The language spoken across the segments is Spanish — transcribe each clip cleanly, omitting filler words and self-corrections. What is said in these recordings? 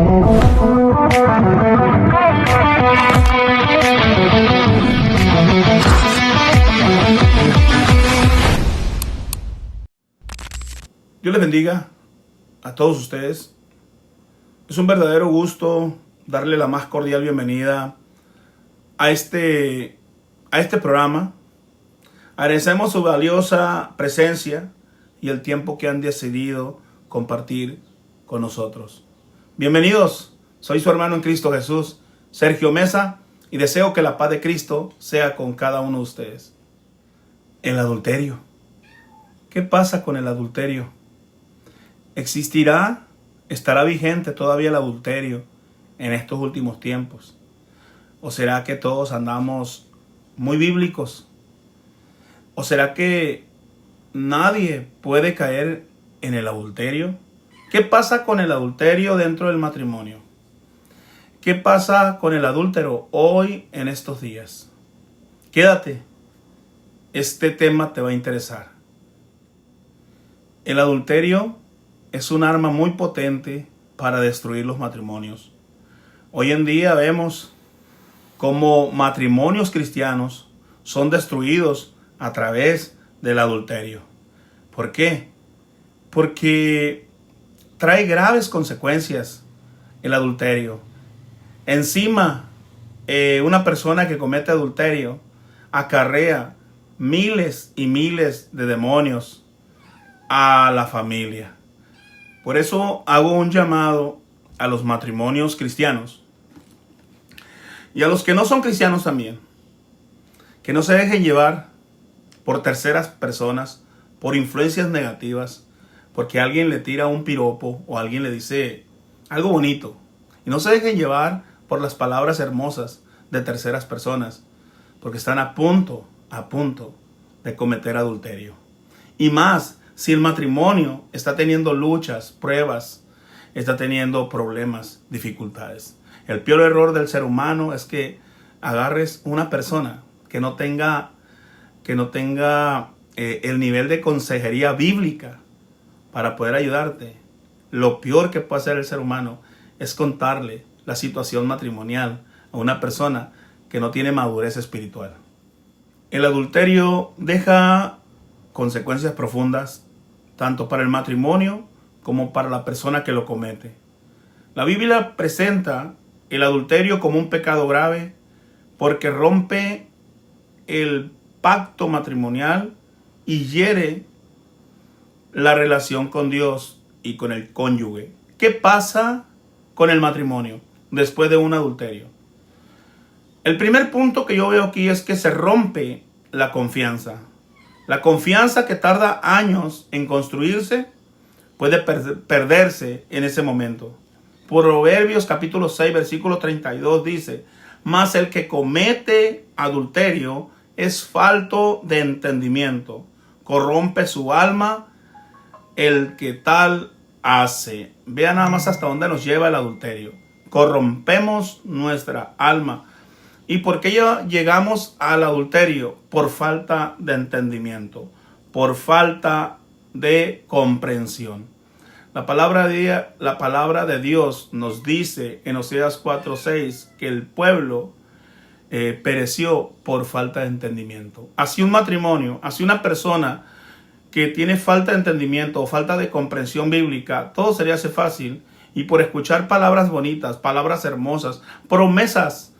Dios les bendiga a todos ustedes. Es un verdadero gusto darle la más cordial bienvenida a este programa. Agradecemos su valiosa presencia y el tiempo que han decidido compartir con nosotros. Bienvenidos, soy su hermano en Cristo Jesús, Sergio Mesa, y deseo que la paz de Cristo sea con cada uno de ustedes. El adulterio. ¿Qué pasa con el adulterio? ¿Estará vigente todavía el adulterio en estos últimos tiempos? ¿O será que todos andamos muy bíblicos? ¿O será que nadie puede caer en el adulterio? ¿Qué pasa con el adulterio dentro del matrimonio? ¿Qué pasa con el adúltero hoy en estos días? Quédate, este tema te va a interesar. El adulterio es un arma muy potente para destruir los matrimonios. Hoy en día vemos cómo matrimonios cristianos son destruidos a través del adulterio. ¿Por qué? Porque trae graves consecuencias el adulterio. Encima, una persona que comete adulterio acarrea miles y miles de demonios a la familia. Por eso hago un llamado a los matrimonios cristianos y a los que no son cristianos también, que no se dejen llevar por terceras personas, por influencias negativas, porque alguien le tira un piropo o alguien le dice algo bonito. Y no se dejen llevar por las palabras hermosas de terceras personas, porque están a punto de cometer adulterio. Y más, si el matrimonio está teniendo luchas, pruebas, está teniendo problemas, dificultades. El peor error del ser humano es que agarres una persona que no tenga el nivel de consejería bíblica para poder ayudarte. Lo peor que puede hacer el ser humano es contarle la situación matrimonial a una persona que no tiene madurez espiritual. El adulterio deja consecuencias profundas tanto para el matrimonio como para la persona que lo comete. La Biblia presenta el adulterio como un pecado grave porque rompe el pacto matrimonial y hiere la relación con Dios y con el cónyuge. ¿Qué pasa con el matrimonio después de un adulterio? El primer punto que yo veo aquí es que se rompe la confianza. La confianza que tarda años en construirse puede perderse en ese momento. Proverbios capítulo 6 versículo 32 dice: mas el que comete adulterio es falto de entendimiento, corrompe su alma el que tal hace. Vean nada más hasta dónde nos lleva el adulterio. Corrompemos nuestra alma. ¿Y por qué llegamos al adulterio? Por falta de entendimiento, por falta de comprensión. La palabra de Dios nos dice en Oseas 4:6 que el pueblo pereció por falta de entendimiento. Así un matrimonio, así una persona que tiene falta de entendimiento o falta de comprensión bíblica, todo sería fácil, y por escuchar palabras bonitas, palabras hermosas, promesas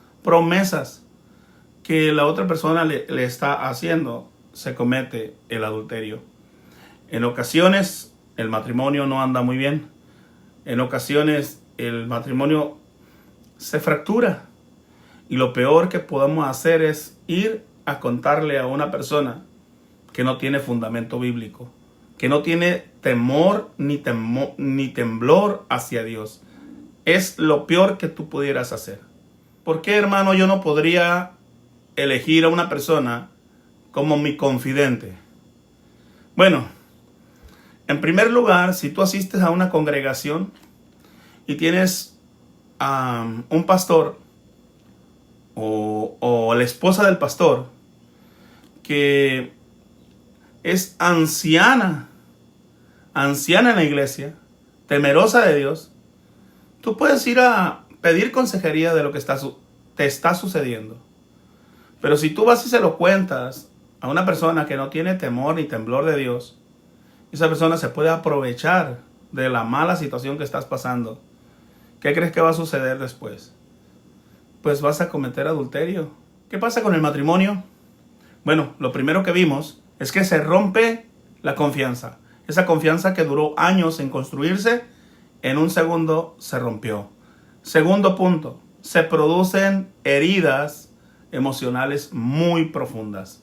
que la otra persona le está haciendo, se comete el adulterio. En ocasiones el matrimonio no anda muy bien. En ocasiones el matrimonio se fractura. Y lo peor que podemos hacer es ir a contarle a una persona que no tiene fundamento bíblico, que no tiene temor ni temblor hacia Dios. Es lo peor que tú pudieras hacer. ¿Por qué, hermano, yo no podría elegir a una persona como mi confidente? Bueno, en primer lugar, si tú asistes a una congregación y tienes un pastor o la esposa del pastor que es anciana en la iglesia, temerosa de Dios, Tú puedes ir a pedir consejería de lo que te está sucediendo. Pero si tú vas y se lo cuentas a una persona que no tiene temor ni temblor de Dios, esa persona se puede aprovechar de la mala situación que estás pasando. ¿Qué crees que va a suceder después? Pues vas a cometer adulterio. ¿Qué pasa con el matrimonio? Bueno, lo primero que vimos es que se rompe la confianza. Esa confianza que duró años en construirse, en un segundo se rompió. Segundo punto, se producen heridas emocionales muy profundas.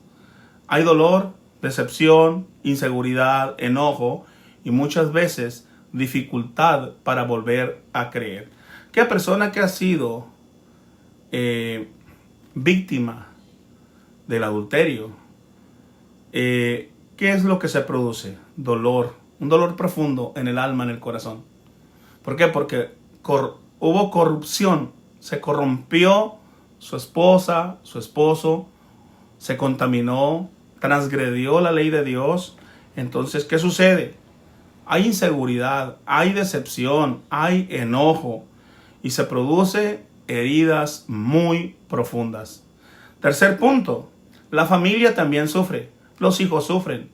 Hay dolor, decepción, inseguridad, enojo y muchas veces dificultad para volver a creer. ¿Qué persona que ha sido víctima del adulterio? ¿Qué es lo que se produce? Dolor, un dolor profundo en el alma, en el corazón. ¿Por qué? Porque hubo corrupción, se corrompió su esposa, su esposo, se contaminó, transgredió la ley de Dios. Entonces, ¿qué sucede? Hay inseguridad, hay decepción, hay enojo y se produce heridas muy profundas. Tercer punto, la familia también sufre, los hijos sufren.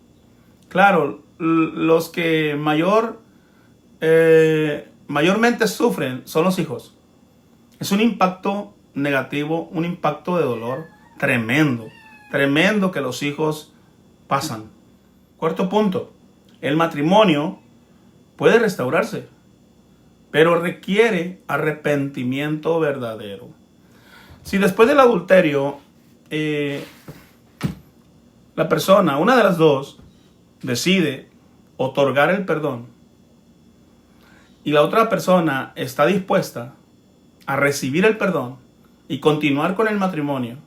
Claro, los que mayormente sufren son los hijos. Es un impacto negativo, un impacto de dolor tremendo que los hijos pasan. Cuarto punto, el matrimonio puede restaurarse, pero requiere arrepentimiento verdadero. Si después del adulterio, la persona, una de las dos, decide otorgar el perdón y la otra persona está dispuesta a recibir el perdón y continuar con el matrimonio,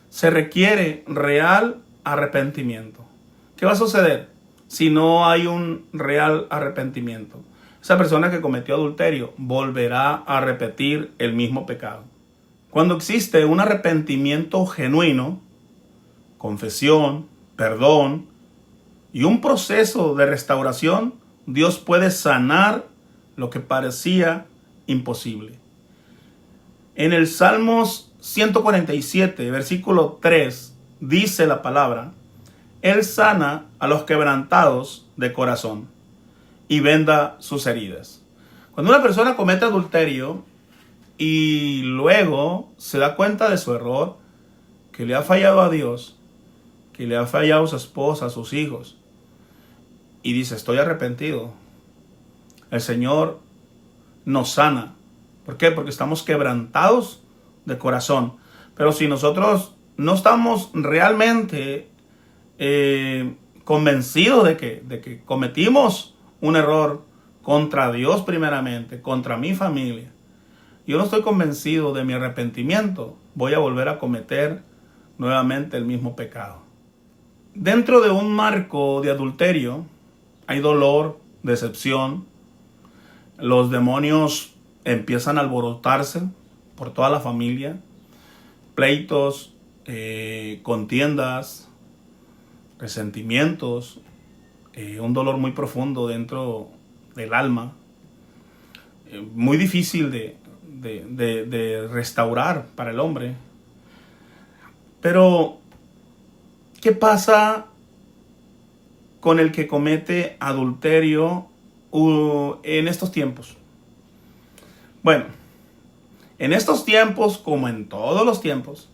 se requiere real arrepentimiento. ¿Qué va a suceder si no hay un real arrepentimiento? Esa persona que cometió adulterio volverá a repetir el mismo pecado. Cuando existe un arrepentimiento genuino, confesión, perdón y un proceso de restauración, Dios puede sanar lo que parecía imposible. En el Salmos 147, versículo 3, dice la palabra: Él sana a los quebrantados de corazón y venda sus heridas. Cuando una persona comete adulterio y luego se da cuenta de su error, que le ha fallado a Dios, que le ha fallado a su esposa, a sus hijos, y dice: estoy arrepentido, el Señor nos sana. ¿Por qué? Porque estamos quebrantados de corazón. Pero si nosotros no estamos realmente convencidos de que cometimos un error contra Dios primeramente, contra mi familia, yo no estoy convencido de mi arrepentimiento, voy a volver a cometer nuevamente el mismo pecado. Dentro de un marco de adulterio hay dolor, decepción, los demonios empiezan a alborotarse por toda la familia, pleitos, contiendas, resentimientos, un dolor muy profundo dentro del alma, muy difícil de restaurar para el hombre. Pero, ¿qué pasa con el que comete adulterio en estos tiempos? Bueno, en estos tiempos, como en todos los tiempos,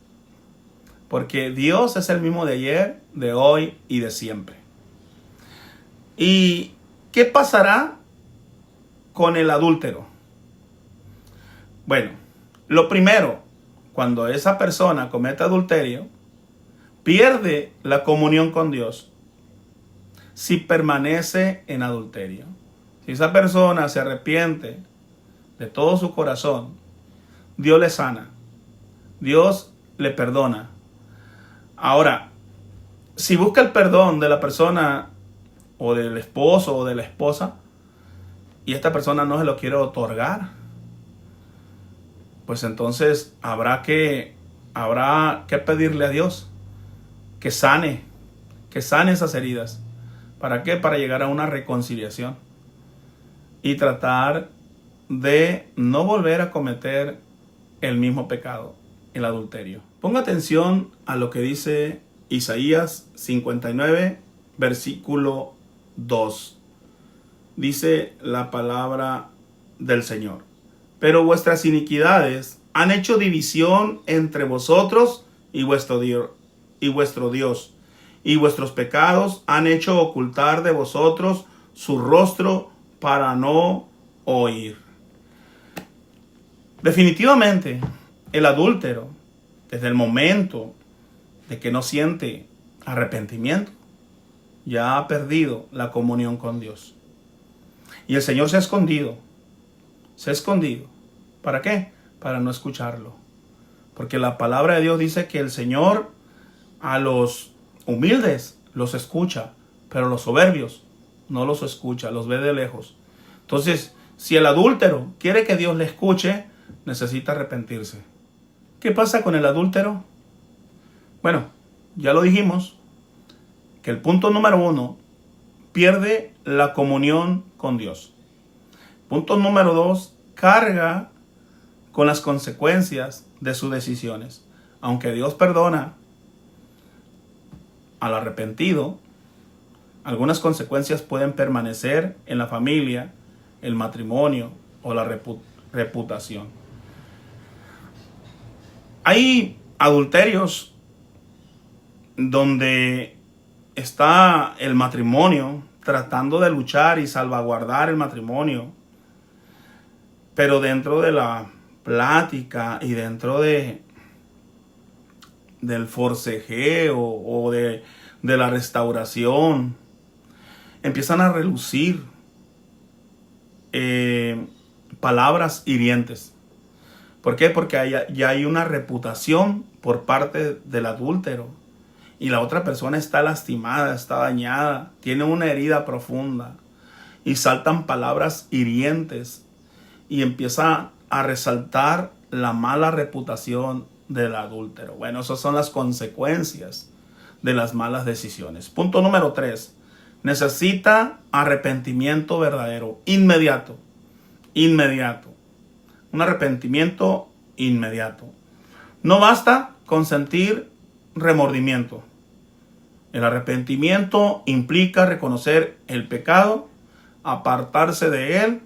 porque Dios es el mismo de ayer, de hoy y de siempre. ¿Y qué pasará con el adúltero? Bueno, lo primero, cuando esa persona comete adulterio, pierde la comunión con Dios si permanece en adulterio. Si esa persona se arrepiente de todo su corazón, Dios le sana, Dios le perdona. Ahora, si busca el perdón de la persona o del esposo o de la esposa y esta persona no se lo quiere otorgar, pues entonces habrá que pedirle a Dios que sane esas heridas. ¿Para qué? Para llegar a una reconciliación y tratar de no volver a cometer el mismo pecado, el adulterio. Ponga atención a lo que dice Isaías 59, versículo 2. Dice la palabra del Señor: pero vuestras iniquidades han hecho división entre vosotros y vuestro Dios, y vuestros pecados han hecho ocultar de vosotros su rostro para no oír. Definitivamente, el adúltero, desde el momento de que no siente arrepentimiento, ya ha perdido la comunión con Dios. Y el Señor se ha escondido. Se ha escondido. ¿Para qué? Para no escucharlo. Porque la palabra de Dios dice que el Señor a los humildes los escucha, pero a los soberbios no los escucha, los ve de lejos. Entonces, si el adúltero quiere que Dios le escuche, necesita arrepentirse. ¿Qué pasa con el adúltero? Bueno, ya lo dijimos, que el punto número 1, pierde la comunión con Dios. Punto número 2, carga con las consecuencias de sus decisiones. Aunque Dios perdona al arrepentido, algunas consecuencias pueden permanecer en la familia, el matrimonio o la reputación. Hay adulterios donde está el matrimonio tratando de luchar y salvaguardar el matrimonio, pero dentro de la plática y dentro del forcejeo o de la restauración, empiezan a relucir palabras hirientes. ¿Por qué? Porque ya hay una reputación por parte del adúltero y la otra persona está lastimada, está dañada, tiene una herida profunda y saltan palabras hirientes y empieza a resaltar la mala reputación del adúltero. Bueno, esas son las consecuencias de las malas decisiones. Punto número 3. Necesita arrepentimiento verdadero, inmediato. Un arrepentimiento inmediato. No basta con sentir remordimiento. El arrepentimiento implica reconocer el pecado, apartarse de él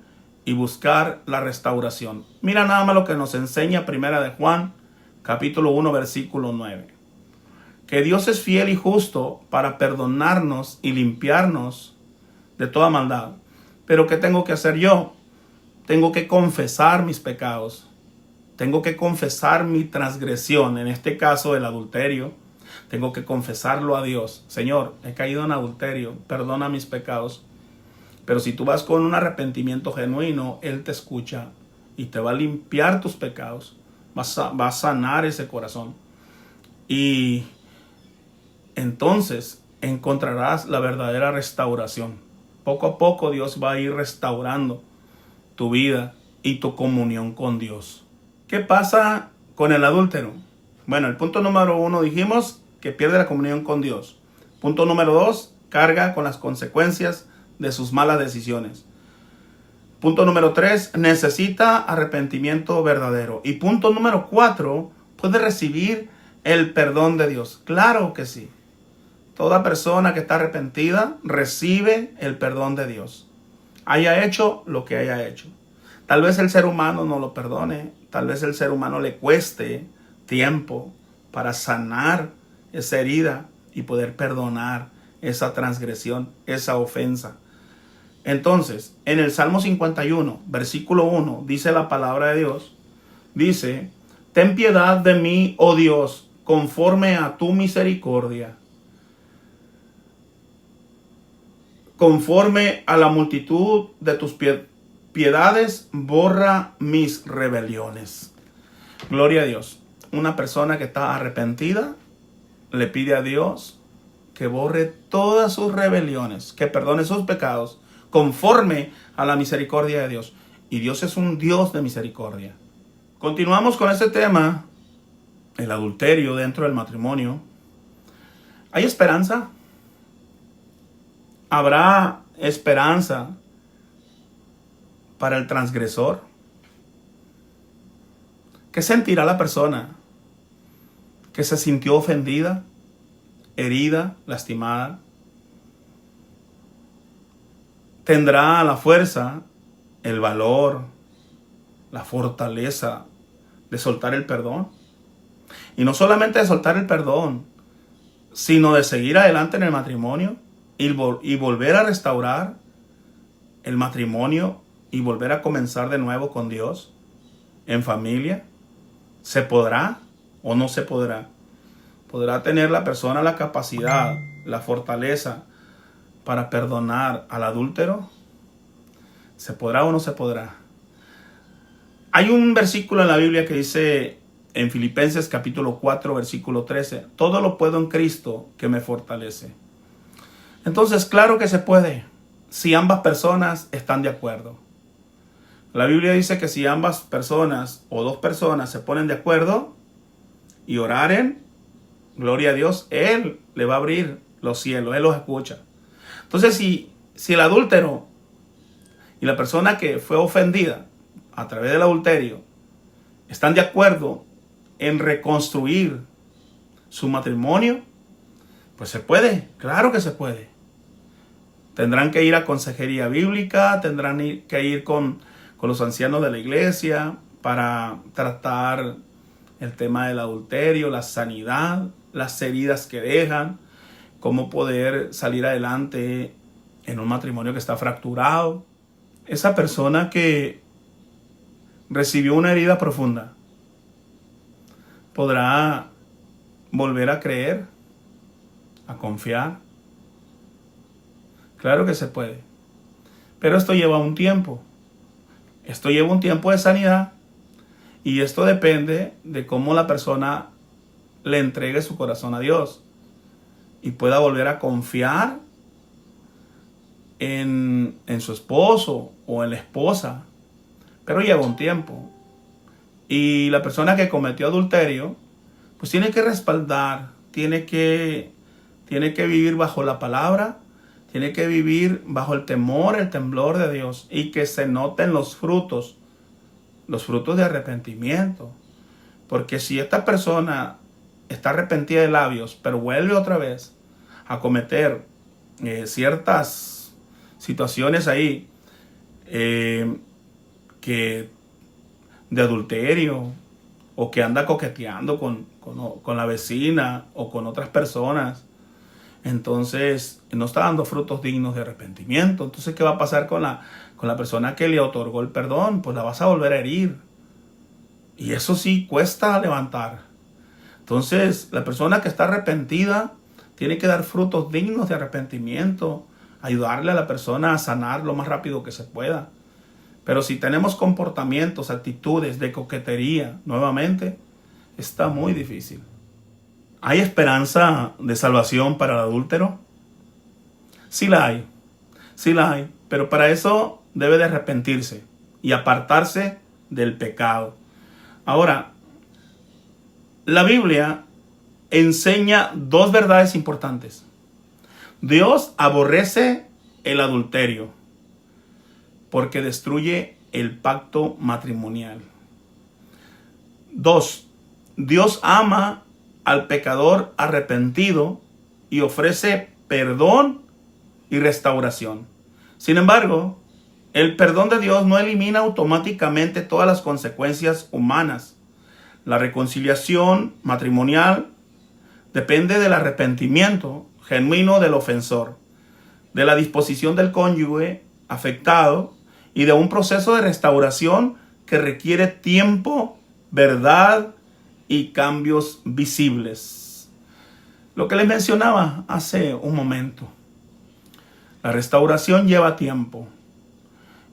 y buscar la restauración. Mira nada más lo que nos enseña Primera de Juan, capítulo 1, versículo 9. Que Dios es fiel y justo para perdonarnos y limpiarnos de toda maldad. Pero ¿qué tengo que hacer yo? Tengo que confesar mis pecados. Tengo que confesar mi transgresión, en este caso el adulterio. Tengo que confesarlo a Dios. Señor, he caído en adulterio, perdona mis pecados. Pero si tú vas con un arrepentimiento genuino, Él te escucha y te va a limpiar tus pecados. Va a sanar ese corazón. Y entonces encontrarás la verdadera restauración. Poco a poco Dios va a ir restaurando tu vida y tu comunión con Dios. ¿Qué pasa con el adúltero? Bueno, el punto número 1 dijimos que pierde la comunión con Dios. Punto número 2, carga con las consecuencias de sus malas decisiones. Punto número 3, necesita arrepentimiento verdadero. Y punto número 4, puede recibir el perdón de Dios. Claro que sí. Toda persona que está arrepentida recibe el perdón de Dios. Haya hecho lo que haya hecho. Tal vez el ser humano no lo perdone. Tal vez el ser humano le cueste tiempo para sanar esa herida y poder perdonar esa transgresión, esa ofensa. Entonces, en el Salmo 51, versículo 1, dice la palabra de Dios, dice: ten piedad de mí, oh Dios, conforme a tu misericordia. Conforme a la multitud de tus piedades, borra mis rebeliones. Gloria a Dios. Una persona que está arrepentida le pide a Dios que borre todas sus rebeliones, que perdone sus pecados, conforme a la misericordia de Dios. Y Dios es un Dios de misericordia. Continuamos con este tema, el adulterio dentro del matrimonio. ¿Hay esperanza? ¿Habrá esperanza para el transgresor? ¿Qué sentirá la persona que se sintió ofendida, herida, lastimada? ¿Tendrá la fuerza, el valor, la fortaleza de soltar el perdón? Y no solamente de soltar el perdón, sino de seguir adelante en el matrimonio y volver a restaurar el matrimonio y volver a comenzar de nuevo con Dios en familia. ¿Se podrá o no se podrá? ¿Podrá tener la persona la capacidad, la fortaleza para perdonar al adúltero? ¿Se podrá o no se podrá? Hay un versículo en la Biblia que dice en Filipenses capítulo 4 versículo 13, todo lo puedo en Cristo que me fortalece. Entonces, claro que se puede, si ambas personas están de acuerdo. La Biblia dice que si ambas personas o dos personas se ponen de acuerdo y oraren, gloria a Dios, Él le va a abrir los cielos, Él los escucha. Entonces, si el adúltero y la persona que fue ofendida a través del adulterio están de acuerdo en reconstruir su matrimonio, pues se puede, claro que se puede. Tendrán que ir a consejería bíblica, tendrán que ir con los ancianos de la iglesia para tratar el tema del adulterio, la sanidad, las heridas que dejan, cómo poder salir adelante en un matrimonio que está fracturado. Esa persona que recibió una herida profunda, ¿podrá volver a creer, a confiar? Claro que se puede. Pero esto lleva un tiempo. Esto lleva un tiempo de sanidad. Y esto depende de cómo la persona le entregue su corazón a Dios. Y pueda volver a confiar en su esposo o en la esposa. Pero lleva un tiempo. Y la persona que cometió adulterio, pues tiene que respaldar, tiene que vivir bajo la palabra, tiene que vivir bajo el temor, el temblor de Dios y que se noten los frutos de arrepentimiento. Porque si esta persona está arrepentida de labios, pero vuelve otra vez a cometer ciertas situaciones ahí que de adulterio, o que anda coqueteando con la vecina o con otras personas, entonces no está dando frutos dignos de arrepentimiento. Entonces, ¿qué va a pasar con la persona que le otorgó el perdón? Pues la vas a volver a herir. Y eso sí cuesta levantar. Entonces, la persona que está arrepentida tiene que dar frutos dignos de arrepentimiento, ayudarle a la persona a sanar lo más rápido que se pueda. Pero si tenemos comportamientos, actitudes de coquetería nuevamente, está muy difícil. ¿Hay esperanza de salvación para el adúltero? Sí la hay, pero para eso debe de arrepentirse y apartarse del pecado. Ahora, la Biblia enseña dos verdades importantes. Dios aborrece el adulterio porque destruye el pacto matrimonial. 2. Dios ama al pecador arrepentido y ofrece perdón y restauración. Sin embargo, el perdón de Dios no elimina automáticamente todas las consecuencias humanas. La reconciliación matrimonial depende del arrepentimiento genuino del ofensor, de la disposición del cónyuge afectado y de un proceso de restauración que requiere tiempo, verdad y cambios visibles. Lo que les mencionaba hace un momento. La restauración lleva tiempo.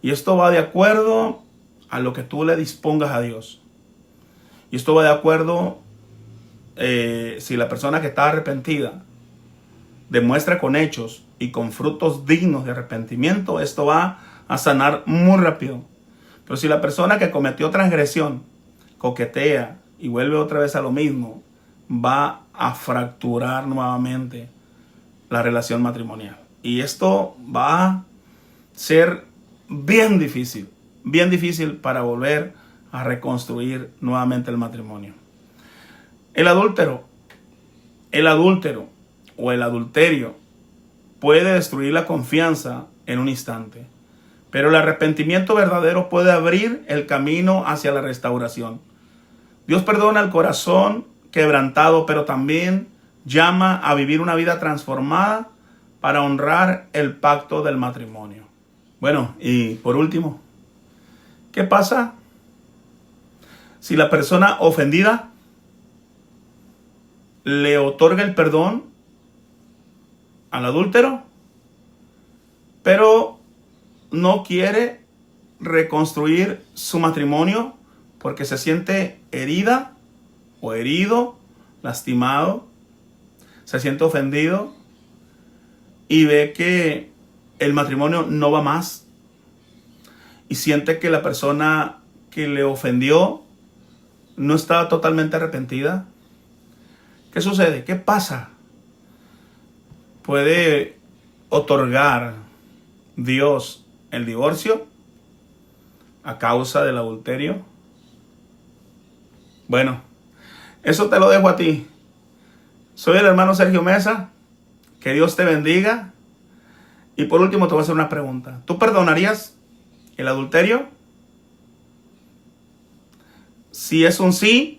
Y esto va de acuerdo a lo que tú le dispongas a Dios. Y esto va de acuerdo si la persona que está arrepentida demuestra con hechos y con frutos dignos de arrepentimiento, esto va a sanar muy rápido. Pero si la persona que cometió transgresión coquetea y vuelve otra vez a lo mismo, va a fracturar nuevamente la relación matrimonial. Y esto va a ser bien difícil para volver a reconstruir nuevamente el matrimonio. El adúltero o el adulterio puede destruir la confianza en un instante, pero el arrepentimiento verdadero puede abrir el camino hacia la restauración. Dios perdona el corazón quebrantado, pero también llama a vivir una vida transformada para honrar el pacto del matrimonio. Bueno, y por último, ¿qué pasa si la persona ofendida le otorga el perdón al adúltero, pero no quiere reconstruir su matrimonio porque se siente herida o herido, lastimado, se siente ofendido y ve que el matrimonio no va más y siente que la persona que le ofendió no está totalmente arrepentida? ¿Qué sucede? ¿Qué pasa? ¿Puede otorgar Dios el divorcio a causa del adulterio? Bueno, eso te lo dejo a ti. Soy el hermano Sergio Mesa. Que Dios te bendiga. Y por último te voy a hacer una pregunta. ¿Tú perdonarías el adulterio? Si es un sí,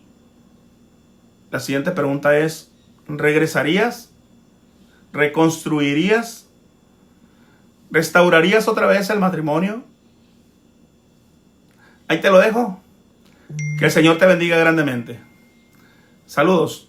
la siguiente pregunta es, ¿regresarías? ¿Reconstruirías? ¿Restaurarías otra vez el matrimonio? Ahí te lo dejo. Que el Señor te bendiga grandemente. Saludos.